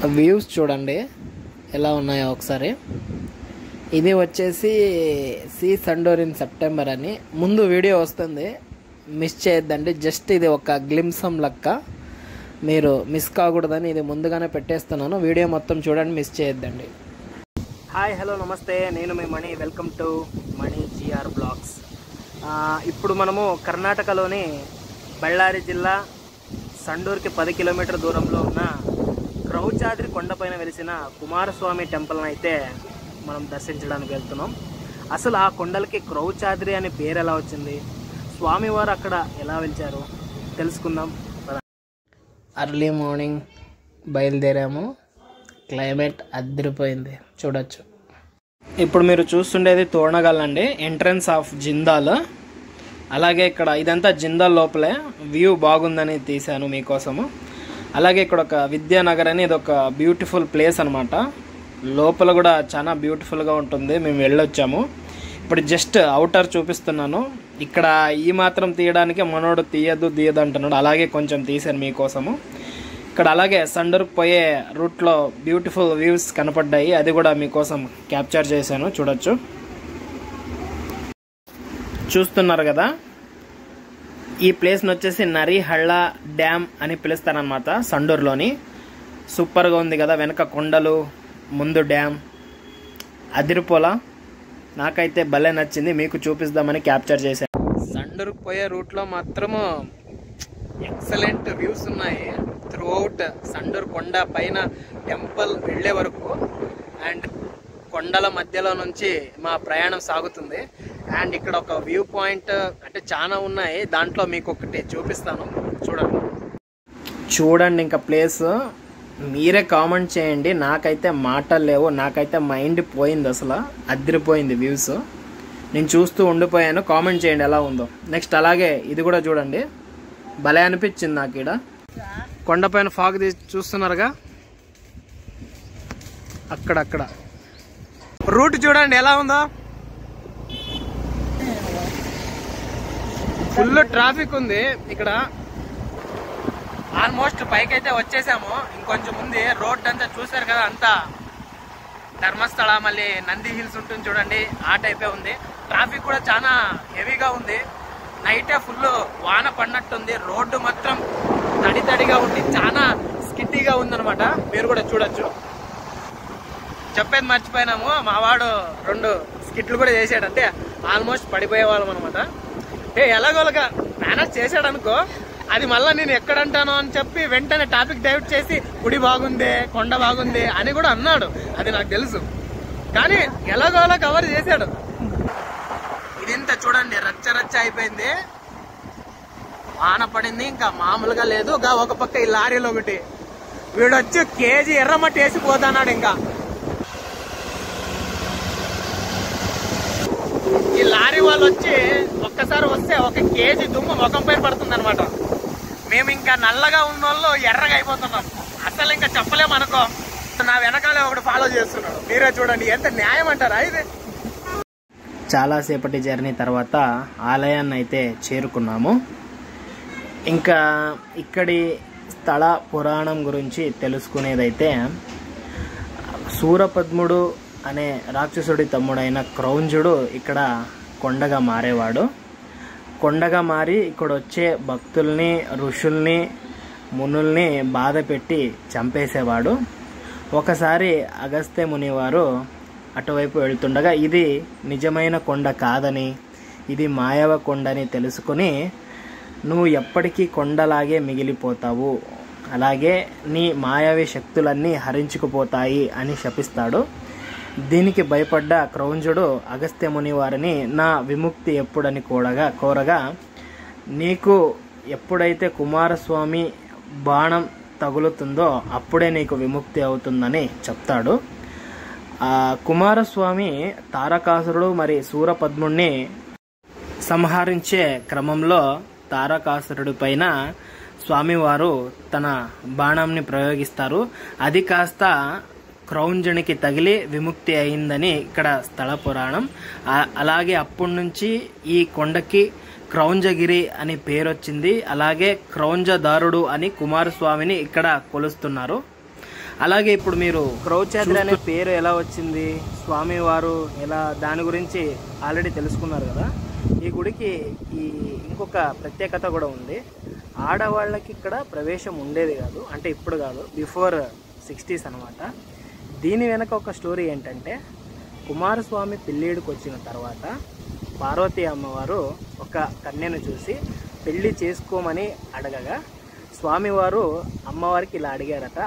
Views చూడండి ఎలా ఉన్నాయో ఒకసారి. ఇది వచ్చేసి సి సండూర్ ఇన్ సెప్టెంబర్ అని ముందు వీడియో వస్తుంది, మిస్ చేయొద్దండి. జస్ట్ ఇది ఒక గ్లిమ్సం లెక్క, మీరు మిస్ కాకూడదని ఇది ముందుగానే పెట్టేస్తున్నాను. వీడియో మొత్తం చూడండి, మిస్ చేయొద్దండి. హాయ్, హలో, నమస్తే. నేను మీ Mani. Welcome to Mani GR blogs. ఇప్పుడు మనము కర్ణాటకలోని బళ్ళారి జిల్లా సండూర్కి 10 కిలోమీటర్ దూరంలో ఉన్న క్రౌచాద్రి కొండపైన వెలిసిన కుమారస్వామి టెంపుల్ని అయితే మనం దర్శించడానికి వెళ్తున్నాం. అసలు ఆ కొండలకి క్రౌచాద్రి అనే పేరు ఎలా వచ్చింది, స్వామివారు అక్కడ ఎలా వెలిచారు తెలుసుకుందాం. అర్లీ మార్నింగ్ బయలుదేరాము. క్లైమేట్ అదిరిపోయింది, చూడొచ్చు. ఇప్పుడు మీరు చూస్తుండేది తోరణగల్ అండి, ఎంట్రన్స్ ఆఫ్ జిందాల్. అలాగే ఇక్కడ ఇదంతా జిందాల్ లోపలే, వ్యూ బాగుందని తీశాను మీకోసము. అలాగే ఇక్కడ ఒక విద్యానగర్ అని, ఇది ఒక బ్యూటిఫుల్ ప్లేస్ అనమాట. లోపల కూడా చాలా బ్యూటిఫుల్గా ఉంటుంది. మేము వెళ్ళొచ్చాము. ఇప్పుడు జస్ట్ అవుటర్ చూపిస్తున్నాను. ఇక్కడ ఈ మాత్రం తీయడానికి మనోడు తీయదు అంటున్నాడు, అలాగే కొంచెం తీశాను మీకోసము. ఇక్కడ అలాగే సండూర్కి పోయే రూట్లో బ్యూటిఫుల్ వ్యూస్ కనపడ్డాయి, అది కూడా మీకోసం క్యాప్చర్ చేశాను, చూడొచ్చు. చూస్తున్నారు కదా, ఈ ప్లేస్ని వచ్చేసి నరిహళ్ళ డ్యామ్ అని పిలుస్తారనమాట సండూర్లోని. సూపర్గా ఉంది కదా, వెనక కొండలు, ముందు డ్యామ్, అదిరిపోలా. నాకైతే భలే నచ్చింది, మీకు చూపిద్దామని క్యాప్చర్ చేశాను. సండూర్కి పోయే రూట్లో మాత్రము ఎక్సలెంట్ వ్యూస్ ఉన్నాయి త్రూ అవుట్. సండూర్ కొండ పైన టెంపుల్ వెళ్ళే వరకు అండ్ కొండల మధ్యలో నుంచి మా ప్రయాణం సాగుతుంది. అండ్ ఇక్కడ ఒక వ్యూ పాయింట్ అంటే చాలా ఉన్నాయి, దాంట్లో మీకు ఒకటి చూపిస్తాను, చూడండి. ఇంకా ప్లేస్ మీరే కామెంట్ చేయండి, నాకైతే మాటలు లేవు, నాకైతే మైండ్ పోయింది, అసలు అదిరిపోయింది వ్యూస్. నేను చూస్తూ ఉండిపోయాను, కామెంట్ చేయండి ఎలా ఉందో. నెక్స్ట్ అలాగే ఇది కూడా చూడండి, భలే అనిపించింది నాకు. ఇక్కడ కొండపైన ఫాగ్ చూస్తున్నారుగా, అక్కడక్కడ రూట్ చూడండి ఎలా ఉందో. ఫుల్ ట్రాఫిక్ ఉంది ఇక్కడ. ఆల్మోస్ట్ పైకి అయితే వచ్చేసాము, ఇంకొంచెం ఉంది. రోడ్ అంతా చూసారు కదా, అంతా ధర్మస్థల మళ్ళీ నంది హిల్స్ ఉంటుంది చూడండి, ఆ టైపే ఉంది. ట్రాఫిక్ కూడా చాలా హెవీగా ఉంది. నైటే ఫుల్ వాన పడినట్టుంది, రోడ్డు మాత్రం తడిగా ఉంది, చాలా స్కిట్టీగా ఉందనమాట. మీరు కూడా చూడొచ్చు. చెప్పేది మర్చిపోయినాము, మా వాడు 2 స్కిట్లు కూడా చేసాడు, అంటే ఆల్మోస్ట్ పడిపోయే వాళ్ళం అనమాట. ఎలాగోలాగా మేనేజ్ చేశాడు అనుకో. అది మళ్ళీ నేను ఎక్కడంటానో అని చెప్పి వెంటనే టాపిక్ డైవర్ట్ చేసి గుడి బాగుంది, కొండ బాగుంది అని కూడా అన్నాడు, అది నాకు తెలుసు. కానీ ఎలాగోలా కవర్ చేశాడు. ఇదంతా చూడండి, రచ్చ అయిపోయింది, వాన పడింది, ఇంకా మామూలుగా లేదు. ఒక పక్క ఈ లారీలో ఒకటి వీడొచ్చి కేజీ ఎర్రమట్టి వేసిపోతున్నాడు. ఇంకా ఈ లారీ వాళ్ళు వచ్చి ఒక్కసారి వస్తే 1 కేజీ దుమ్ము ముఖం పైన పడుతుంది అనమాట. మేము ఇంకా నల్లగా ఉన్న వాళ్ళు ఎర్రగా అయిపోతున్నాం, అసలు ఇంకా చెప్పలేము అనుకో. నా వెనకాలే ఒకటి ఫాలో చేస్తున్నాడు, మీరే చూడండి, ఎంత న్యాయం అంటారా ఇది. చాలాసేపటి జర్నీ తర్వాత ఆలయాన్ని అయితే చేరుకున్నాము. ఇంకా ఇక్కడి స్థల పురాణం గురించి తెలుసుకునేదైతే, సూరపద్ముడు అనే రాక్షసుడి తమ్ముడైన క్రౌంజుడు ఇక్కడ కొండగా మారేవాడు. కొండగా మారి ఇక్కడ వచ్చే భక్తుల్ని, ఋషుల్ని, మునుల్ని బాధ పెట్టి చంపేసేవాడు. ఒకసారి అగస్త్య మునివారు అటువైపు వెళ్తుండగా ఇది నిజమైన కొండ కాదని, ఇది మాయవ కొండని తెలుసుకుని, నువ్వు ఎప్పటికీ కొండలాగే మిగిలిపోతావు, అలాగే నీ మాయావి శక్తులన్నీ హరించుకుపోతాయి అని శపిస్తాడు. దీనికి భయపడ్డ క్రౌంజుడు అగస్త్య ముని వారిని నా విముక్తి ఎప్పుడని కోరగా, నీకు ఎప్పుడైతే కుమారస్వామి బాణం తగులుతుందో అప్పుడే నీకు విముక్తి అవుతుందని చెప్తాడు. కుమారస్వామి తారకాసురుడు మరి సూరపద్ముడిని సంహరించే క్రమంలో తారకాసురుడి పైన స్వామివారు తన బాణంని ప్రయోగిస్తారు. అది కాస్త క్రౌంజునికి తగిలి విముక్తి అయిందని ఇక్కడ స్థల పురాణం. అలాగే అప్పటి నుంచి ఈ కొండకి క్రౌంజగిరి అని పేరు వచ్చింది. అలాగే క్రౌంజదారుడు అని కుమారస్వామిని ఇక్కడ కొలుస్తున్నారు. అలాగే ఇప్పుడు మీరు క్రౌచాద్రి అనే పేరు ఎలా వచ్చింది, స్వామివారు ఎలా, దాని గురించి ఆల్రెడీ తెలుసుకున్నారు కదా. ఈ గుడికి ఇంకొక ప్రత్యేకత కూడా ఉంది. ఆడవాళ్ళకి ఇక్కడ ప్రవేశం ఉండేది కాదు, అంటే ఇప్పుడు కాదు, బిఫోర్ 60s అనమాట. దీని వెనక ఒక స్టోరీ ఏంటంటే, కుమారస్వామి పెళ్ళిడికి వచ్చిన తర్వాత పార్వతీ అమ్మవారు ఒక కన్యను చూసి పెళ్ళి చేసుకోమని అడగగా స్వామివారు అమ్మవారికి ఇలా అడిగారట,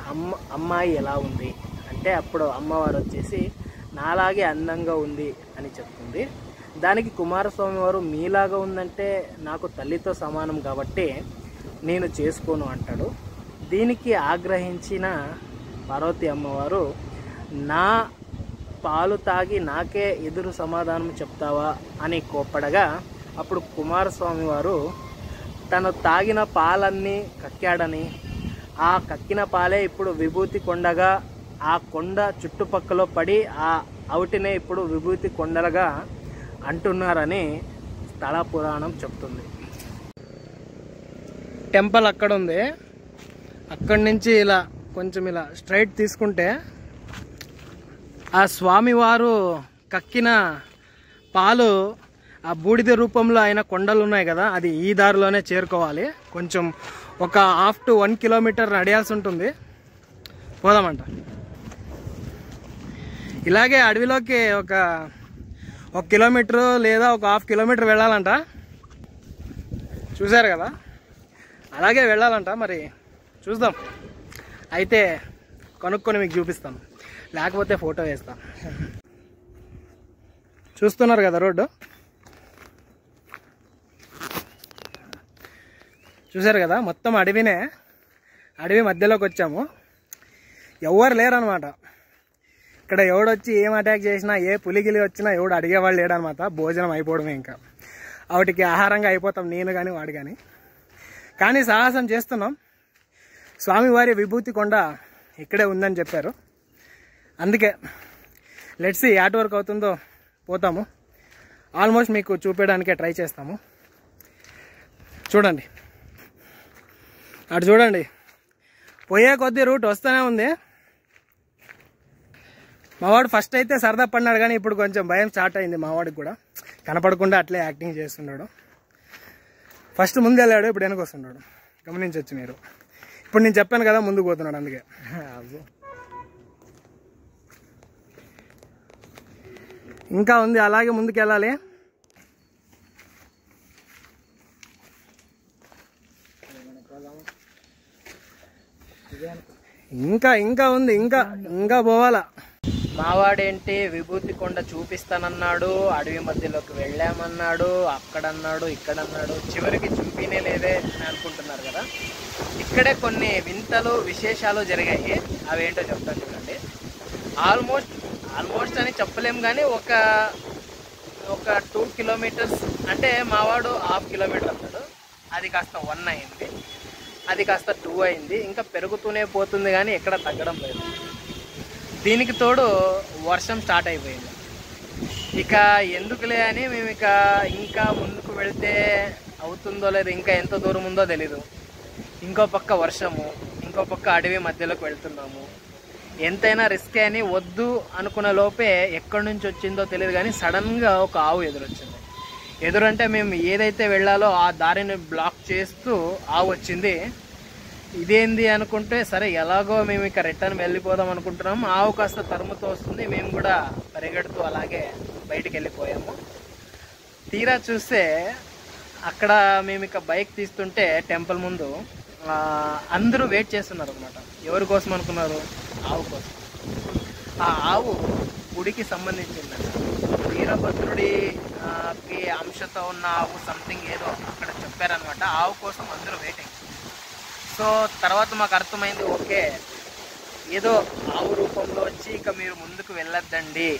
అమ్మాయి ఎలా ఉంది అంటే, అప్పుడు అమ్మవారు వచ్చేసి నాలాగే అందంగా ఉంది అని చెప్తుంది. దానికి కుమారస్వామి వారు మీలాగా ఉందంటే నాకు తల్లితో సమానం కాబట్టి నేను చేసుకోను అంటాడు. దీనికి ఆగ్రహించిన పార్వతీ అమ్మవారు, నా పాలు తాగి నాకే ఎదురు సమాధానం చెప్తావా అని కోప్పడగా, అప్పుడు కుమారస్వామి వారు తను తాగిన పాలన్నీ కక్కాడని, ఆ కక్కిన పాలే ఇప్పుడు విభూతి కొండగా, ఆ కొండ చుట్టుపక్కల పడి ఆ అవుటినే ఇప్పుడు విభూతి కొండలుగా అంటున్నారని స్థల పురాణం చెప్తుంది. టెంపుల్ అక్కడ ఉంది. అక్కడి నుంచి ఇలా కొంచెం ఇలా స్ట్రైట్ తీసుకుంటే ఆ స్వామివారు కక్కిన పాలు ఆ బూడిద రూపంలో అయిన కొండలు ఉన్నాయి కదా, అది ఈ దారిలోనే చేరుకోవాలి. కొంచెం ఒక 1/2 to 1 కిలోమీటర్ నడియాల్సి ఉంటుంది. పోదామంట. ఇలాగే అడవిలోకి ఒక 1 కిలోమీటర్ లేదా ఒక 1/2 కిలోమీటర్ వెళ్ళాలంట. చూశారు కదా, అలాగే వెళ్ళాలంట. మరి చూద్దాం. అయితే కనుక్కొని మీకు చూపిస్తాం, లేకపోతే ఫోటో వేస్తాం. చూస్తున్నారు కదా రోడ్డు, చూసారు కదా, మొత్తం అడవినే. అడవి మధ్యలోకి వచ్చాము. ఎవరు లేరనమాట ఇక్కడ. ఎవడొచ్చి ఏం అటాక్ చేసినా, ఏ పులిగిలి వచ్చినా ఎవడు అడిగేవాళ్ళు లేడనమాట. భోజనం అయిపోవడమే, ఇంకా వాటికి ఆహారంగా అయిపోతాం నేను కానీ వాడు కానీ. కానీ సాహసం చేస్తున్నాం. స్వామివారి విభూతి కొండ ఇక్కడే ఉందని చెప్పారు. అందుకే లెట్స్ సీ యాట్ వరకు అవుతుందో పోతాము. ఆల్మోస్ట్ మీకు చూపించడానికే ట్రై చేస్తాము. చూడండి, అటు చూడండి, పోయే కొద్ది రూట్ వస్తూనే ఉంది. మావాడు ఫస్ట్ అయితే సరదా పడినాడు, కానీ ఇప్పుడు కొంచెం భయం స్టార్ట్ అయింది మావాడికి కూడా. కనపడకుండా అట్లే యాక్టింగ్ చేస్తున్నాడు. ఫస్ట్ ముందు వెళ్ళాడు, ఇప్పుడు వెనక వస్తున్నాడు. గమనించవచ్చు మీరు. ఇప్పుడు నేను చెప్పాను కదా ముందుకు పోతున్నాడు, అందుకే. ఇంకా ఉంది, అలాగే ముందుకు వెళ్ళాలి. ఇంకా ఉంది, ఇంకా పోవాలా. మావాడేంటి విభూతి కొండ చూపిస్తానన్నాడు, అడవి మధ్యలోకి వెళ్ళామన్నాడు, అక్కడన్నాడు ఇక్కడన్నాడు, చివరికి చూపినే లేదే అని అనుకుంటున్నారు కదా. ఇక్కడే కొన్ని వింతలు విశేషాలు జరిగాయి. అవేంటో చెప్తాను చూడండి. ఆల్మోస్ట్ అని చెప్పలేం, కానీ ఒక 2 కిలోమీటర్స్ అంటే మావాడు 1/2 కిలోమీటర్ అన్నాడు. అది కాస్త 1 అయింది, అది కాస్త 2 అయింది. ఇంకా పెరుగుతూనే పోతుంది, కానీ ఎక్కడ తగ్గడం లేదు. దీనికి తోడు వర్షం స్టార్ట్ అయిపోయింది. ఇక ఎందుకులే అని మేము ఇంకా ముందుకు వెళితే అవుతుందో లేదో, ఇంకా ఎంత దూరం ఉందో తెలీదు. ఇంకో పక్క వర్షము, ఇంకో పక్క అడవి మధ్యలోకి వెళ్తున్నాము. ఎంతైనా రిస్క్ అని వద్దు అనుకున్న లోపే ఎక్కడి నుంచి వచ్చిందో తెలియదు, కానీ సడన్గా ఒక ఆవు ఎదురొచ్చింది. ఎదురంటే మేము ఏదైతే వెళ్ళాలో ఆ దారిని బ్లాక్ చేస్తూ ఆవు వచ్చింది. ఇదేంది అనుకుంటే, సరే ఎలాగో మేము ఇక రిటర్న్ వెళ్ళిపోదాం అనుకుంటున్నాము. ఆవు కాస్త తరుముతో వస్తుంది, మేము కూడా పరిగెడుతూ అలాగే బయటికి వెళ్ళిపోయాము. తీరా చూస్తే అక్కడ మేము ఇక బైక్ తీస్తుంటే టెంపుల్ ముందు అందరూ వెయిట్ చేస్తున్నారు అనమాట. ఎవరి కోసం అనుకున్నారు? ఆవు కోసం. ఆ ఆవు గుడికి సంబంధించిందంట. వీరభద్రుడికి అంశతో ఉన్న ఆవు సంథింగ్ ఏదో అక్కడ చెప్పారనమాట. ఆవు కోసం అందరూ వెయిటింగ్. సో తర్వాత మాకు అర్థమైంది, ఓకే ఏదో ఆవు రూపంలో వచ్చి ఇక మీరు ముందుకు వెళ్ళొద్దండి,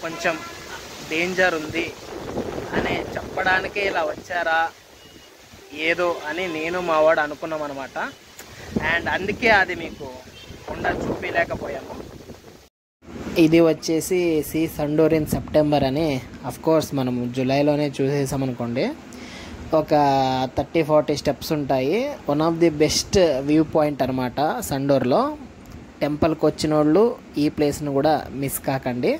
కొంచెం డేంజర్ ఉంది అని చెప్పడానికే ఇలా వచ్చారా ఏదో అని నేను మావాడు అనుకున్నాం అనమాట. అండ్ అందుకే అది మీకు కొండ చూపించలేకపోయాము. ఇది వచ్చేసి సి సండోరిన్ సెప్టెంబర్ అని. అఫ్కోర్స్ మనం జూలైలోనే చూసేసామనుకోండి. ఒక 30-40 స్టెప్స్ ఉంటాయి. One of the best view point అనమాట సండోర్లో. టెంపుల్కి వచ్చిన వాళ్ళు ఈ ప్లేస్ను కూడా మిస్ కాకండి.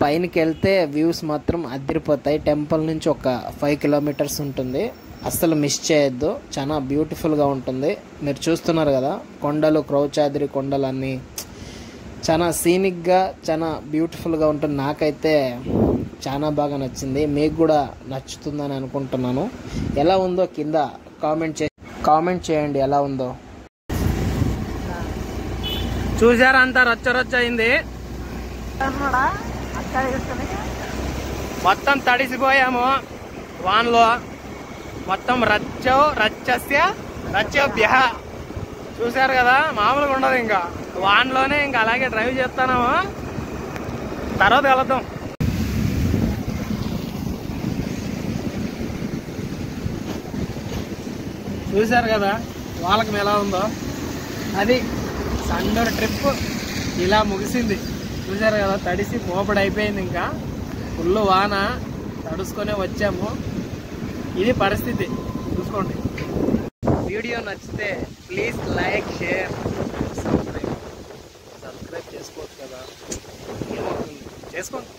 పైనకి వెళ్తే వ్యూస్ మాత్రం అదిరిపోతాయి. టెంపుల్ నుంచి ఒక 5 కిలోమీటర్స్ ఉంటుంది. అస్సలు మిస్ చేయొద్దు, చాలా బ్యూటిఫుల్గా ఉంటుంది. మీరు చూస్తున్నారు కదా కొండలు, క్రౌచాద్రి కొండలు అన్నీ చాలా సీనిక్గా చాలా బ్యూటిఫుల్గా ఉంటుంది. నాకైతే చాలా బాగా నచ్చింది, మీకు కూడా నచ్చుతుందని అనుకుంటున్నాను. ఎలా ఉందో కింద కామెంట్ చేయండి ఎలా ఉందో. చూసారా అంతా రచ్చ అయింది, మొత్తం తడిసిపోయాము వాన్లో, మొత్తం రచ్చస్య చూసారు కదా, మామూలుగా ఉండదు. ఇంకా వాన్లోనే ఇంకా అలాగే డ్రైవ్ చేస్తున్నాము. తర్వాత కలుద్దాం. చూసారు కదా వాళ్ళకి ఎలా ఉందో. అది సండోర్ ట్రిప్ ఇలా ముగిసింది. చూసారు కదా, తడిసి మోపడి అయిపోయింది. ఇంకా ఫుల్ వాన, తడుసుకొనే వచ్చాము. ఇది పరిస్థితి, చూసుకోండి. వీడియో నచ్చితే ప్లీజ్ లైక్, షేర్, సబ్స్క్రైబ్ చేసుకోవచ్చు కదా, ఏమవుతుంది చేసుకోండి.